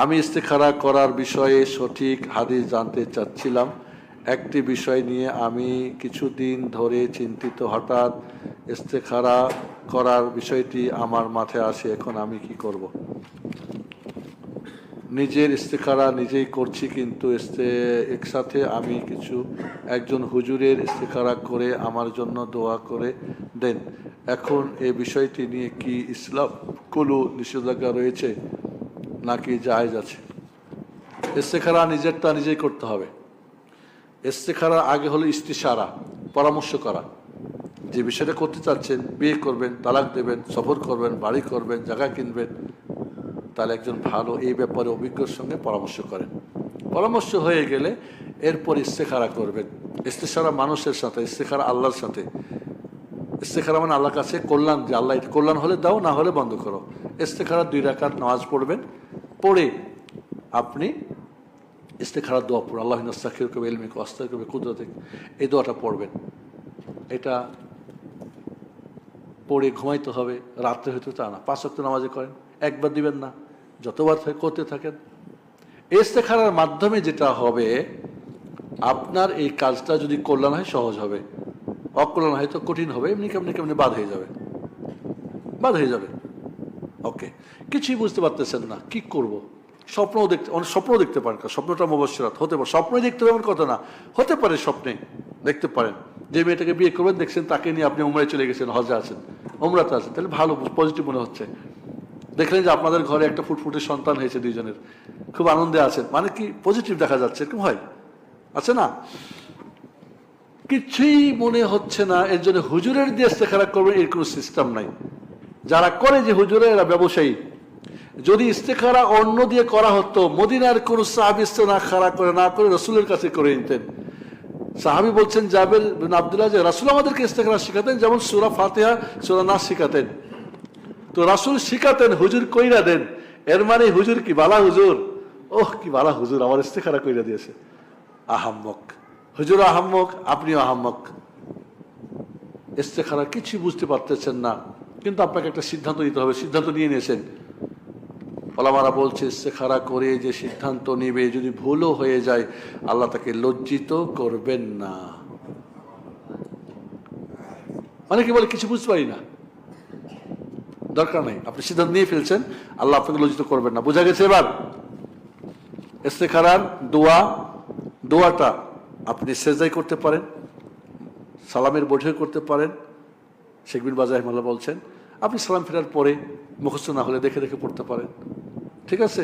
আমি ইস্তেখারা করার বিষয়ে সঠিক হাদিস জানতে চাচ্ছিলাম। একটি বিষয় নিয়ে আমি কিছুদিন ধরে চিন্তিত। হঠাৎ ইস্তেখারা করার বিষয়টি আমার মাথায় আসে, এখন আমি কি করব? নিজের ইস্তেখারা নিজেই করছি, কিন্তু একসাথে আমি একজন হুজুরের ইস্তেখারা করে আমার জন্য দোয়া করে দেন। এখন এই বিষয়টি নিয়ে কি ইসলাম কোনো নিষেধাজ্ঞা রয়েছে নাকি জায়েজ আছে? ইস্তেখারা নিজেরটা নিজেই করতে হবে। ইস্তেখারার আগে হলো ইস্তিশারা, পরামর্শ করা। যে বিষয়টা করতে চাচ্ছেন, বিয়ে করবেন, তালাক দেবেন, সফর করবেন, বাড়ি করবেন, জায়গা কিনবেন, তাহলে একজন ভালো এই ব্যাপারে অভিজ্ঞর সঙ্গে পরামর্শ করেন। পরামর্শ হয়ে গেলে এরপর ইস্তেখারা করবেন। ইস্তেখারা মানুষের সাথে, ইস্তেখারা আল্লাহর সাথে। ইস্তেখারা মানে আল্লাহর কাছে কল্যাণ, যে আল্লাহ এটা কল্যাণ হলে দাও, না হলে বন্ধ করো। ইস্তেখারা 2 রাকাত নামাজ পড়বেন, পড়ে আপনি ইস্তেখারা দোয়া পড়ুন, আল্লাহ নাস্তাগফিরুকা বিইলমিকা ওয়া আস্তাগফিরুকা বিকুদরাতিক, এই দোয়াটা পড়বেন। এটা পড়ে ঘুমাইতে হবে, রাত্রে হয়তো তা না, 5 ওয়াক্ত নামাজে করেন, একবার দিবেন না, যতবার করতে থাকেন। ইস্তেখারার মাধ্যমে যেটা হবে, আপনার এই কাজটা যদি কল্যাণ হয় সহজ হবে, অকল্যাণ হয় তো কঠিন হবে, এমনি কেমনি বাদ হয়ে যাবে। ওকে, কিছুই বুঝতে পারতেছেন না, কি করব? স্বপ্নও দেখতে পারেন, স্বপ্নটা মুবাশশিরাত হতে পারে, স্বপ্নই দেখতে পারেন কথা না, হতে পারে স্বপ্নে দেখতে পারেন যে মেয়েটাকে বিয়ে করবেন, দেখছেন তাকে নিয়ে আপনি উমরায় চলে গেছেন, হজে আছেন, উমরাতে আছেন, তাহলে ভালো, পজিটিভ মনে হচ্ছে। দেখলেন যে আপনাদের ঘরে একটা ফুটফুটে সন্তান হয়েছে, 2 জনের, খুব আনন্দে আছেন, মানে কি পজিটিভ দেখা যাচ্ছে, এরকম হয়, আছে না? কিছুই মনে হচ্ছে না, এর জন্য হুজুরের দিয়ে ইস্তেখারা করবেন এর কোনো সিস্টেম নাই। যারা করে যে হুজুরে, এরা ব্যবসায়ী। যদি ইস্তেখারা অন্য দিয়ে করা হতো, মদিনার কোন সাহাবী ইস্তেখারা না করে রাসূলের কাছে করে নিতেন। সাহাবী বলছেন জাবের বিন আব্দুল্লাহ যে রাসূল আমাদেরকে ইস্তেখারা শিখাতেন, যেমন সূরা ফাতিহা, সূরা নাস শিখাতেন। তো রাসূল শিখাতেন, হুজুর কইরা দেন, এর মানে হুজুর কি বালা হুজুর, ওহ কি বালা হুজুর, আমার ইস্তেখারা কইরা দিয়েছে। আহাম্মক হুজুর, আহাম্মক, আপনিও আহাম্মক। ইস্তেখারা কিছু বুঝতে পারতেছেন না, কিন্তু আপনাকে একটা সিদ্ধান্ত নিতে হবে, সিদ্ধান্ত নিয়ে নিয়েছেন। ওলামারা বলছে ইস্তেখারা করে যে সিদ্ধান্ত নেবে, যদি ভুলও হয়ে যায়, আল্লাহ তাকে লজ্জিত করবেন না। অনেকে বলে কিছু বুঝতে পারি না, দরকার নেই, আপনি সিদ্ধান্ত নিয়ে ফেলছেন, আল্লাহ আপনাকে লজ্জিত করবেন না। বোঝা গেছে এবার? ইস্তেখারার দোয়াটা আপনি সেজদায় করতে পারেন, সালামের বৈঠকে করতে পারেন। শেখ বিন বাজ রাহিমাহুল্লাহ বলছেন আপনি সালাম ফেরার পরে মুখস্থ না হলে দেখে দেখে পড়তে পারেন, ঠিক আছে?